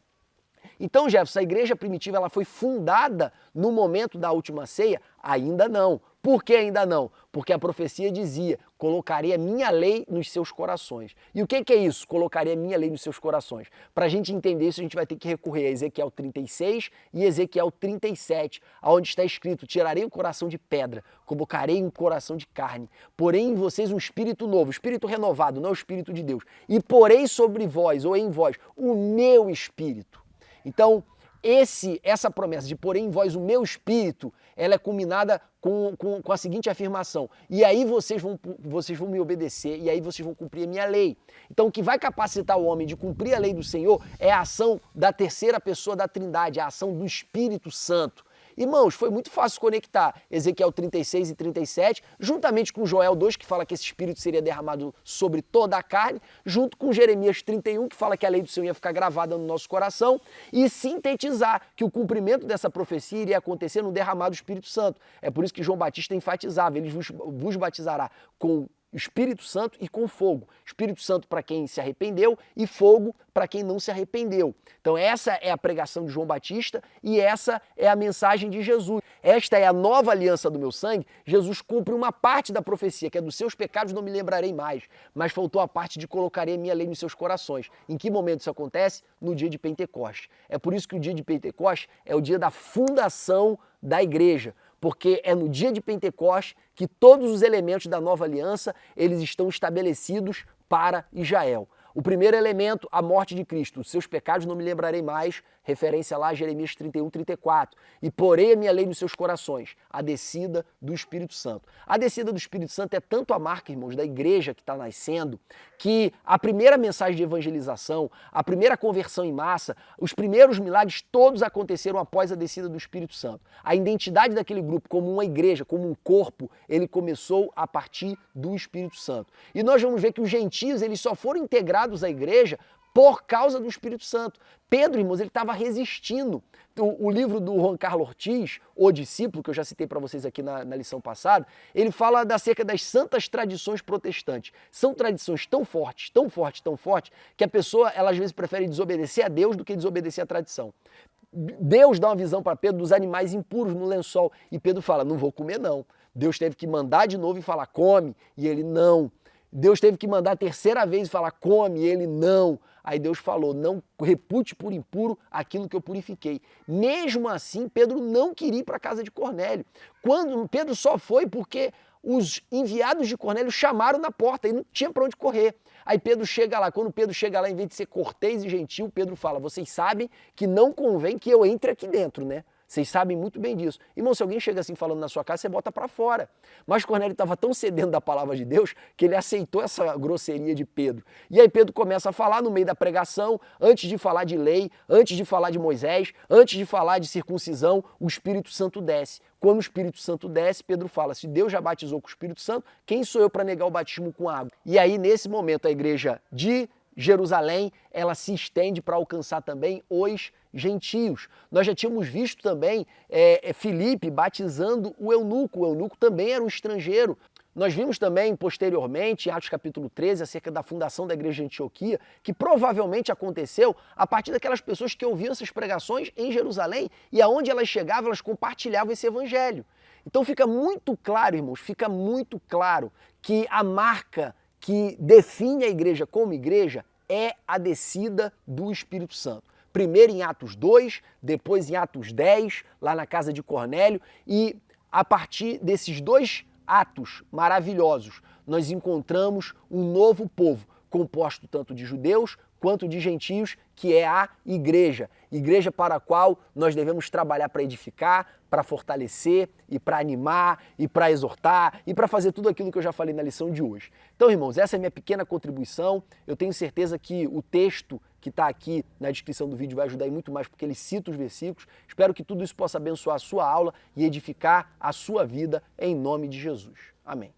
Então, Jefferson, a igreja primitiva ela foi fundada no momento da última ceia? Ainda não. Por que ainda não? Porque a profecia dizia, colocarei a minha lei nos seus corações. E o que é isso? Colocarei a minha lei nos seus corações. Para a gente entender isso, a gente vai ter que recorrer a Ezequiel 36 e Ezequiel 37, onde está escrito, tirarei o coração de pedra, colocarei um coração de carne, porém em vocês um espírito novo, espírito renovado, não o espírito de Deus. E porei sobre vós, ou em vós, o meu espírito. Então, essa promessa de pôr em vós o meu espírito, ela é culminada com a seguinte afirmação, e aí vocês vão me obedecer, e aí vocês vão cumprir a minha lei. Então o que vai capacitar o homem de cumprir a lei do Senhor é a ação da terceira pessoa da Trindade, a ação do Espírito Santo. Irmãos, foi muito fácil conectar Ezequiel 36 e 37, juntamente com Joel 2, que fala que esse Espírito seria derramado sobre toda a carne, junto com Jeremias 31, que fala que a lei do Senhor ia ficar gravada no nosso coração, e sintetizar que o cumprimento dessa profecia iria acontecer no derramar do Espírito Santo. É por isso que João Batista enfatizava, ele vos batizará com Espírito Santo e com fogo. Espírito Santo para quem se arrependeu e fogo para quem não se arrependeu. Então essa é a pregação de João Batista e essa é a mensagem de Jesus. Esta é a nova aliança do meu sangue. Jesus cumpre uma parte da profecia, que é dos seus pecados não me lembrarei mais, mas faltou a parte de colocarei a minha lei nos seus corações. Em que momento isso acontece? No dia de Pentecostes. É por isso que o dia de Pentecostes é o dia da fundação da igreja, porque é no dia de Pentecostes que todos os elementos da nova aliança, eles estão estabelecidos para Israel. O primeiro elemento, a morte de Cristo. Os seus pecados não me lembrarei mais, referência lá a Jeremias 31, 34. E porei a minha lei nos seus corações, a descida do Espírito Santo. A descida do Espírito Santo é tanto a marca, irmãos, da igreja que está nascendo, que a primeira mensagem de evangelização, a primeira conversão em massa, os primeiros milagres, todos aconteceram após a descida do Espírito Santo. A identidade daquele grupo como uma igreja, como um corpo, ele começou a partir do Espírito Santo. E nós vamos ver que os gentios, eles só foram integrados à igreja por causa do Espírito Santo. Pedro, irmãos, ele estava resistindo. O livro do Juan Carlos Ortiz, O Discípulo, que eu já citei para vocês aqui na lição passada, ele fala acerca das santas tradições protestantes. São tradições tão fortes, tão fortes, tão fortes, que a pessoa, ela às vezes prefere desobedecer a Deus do que desobedecer a tradição. Deus dá uma visão para Pedro dos animais impuros no lençol, e Pedro fala, não vou comer não. Deus teve que mandar de novo e falar, come, e ele não. Deus teve que mandar a terceira vez e falar, come, e ele não. Aí Deus falou, não repute por impuro aquilo que eu purifiquei. Mesmo assim, Pedro não queria ir para a casa de Cornélio. Quando Pedro só foi porque os enviados de Cornélio chamaram na porta e não tinha para onde correr. Aí Pedro chega lá, quando Pedro chega lá, em vez de ser cortês e gentil, Pedro fala, vocês sabem que não convém que eu entre aqui dentro, né? Vocês sabem muito bem disso. Irmão, se alguém chega assim falando na sua casa, você bota para fora. Mas Cornélio estava tão sedento da palavra de Deus que ele aceitou essa grosseria de Pedro. E aí Pedro começa a falar no meio da pregação, antes de falar de lei, antes de falar de Moisés, antes de falar de circuncisão, o Espírito Santo desce. Quando o Espírito Santo desce, Pedro fala, se Deus já batizou com o Espírito Santo, quem sou eu para negar o batismo com água? E aí, nesse momento, a igreja de Jerusalém, ela se estende para alcançar também os gentios. Nós já tínhamos visto também Filipe batizando o eunuco também era um estrangeiro. Nós vimos também posteriormente, em Atos capítulo 13, acerca da fundação da igreja de Antioquia, que provavelmente aconteceu a partir daquelas pessoas que ouviam essas pregações em Jerusalém e aonde elas chegavam, elas compartilhavam esse evangelho. Então fica muito claro, irmãos, fica muito claro que a marca que define a igreja como igreja é a descida do Espírito Santo. Primeiro em Atos 2, depois em Atos 10, lá na casa de Cornélio, e a partir desses dois atos maravilhosos, nós encontramos um novo povo, composto tanto de judeus quanto de gentios, que é a igreja. Igreja para a qual nós devemos trabalhar para edificar, para fortalecer e para animar e para exortar e para fazer tudo aquilo que eu já falei na lição de hoje. Então, irmãos, essa é a minha pequena contribuição. Eu tenho certeza que o texto que está aqui na descrição do vídeo vai ajudar e muito mais porque ele cita os versículos. Espero que tudo isso possa abençoar a sua aula e edificar a sua vida em nome de Jesus. Amém.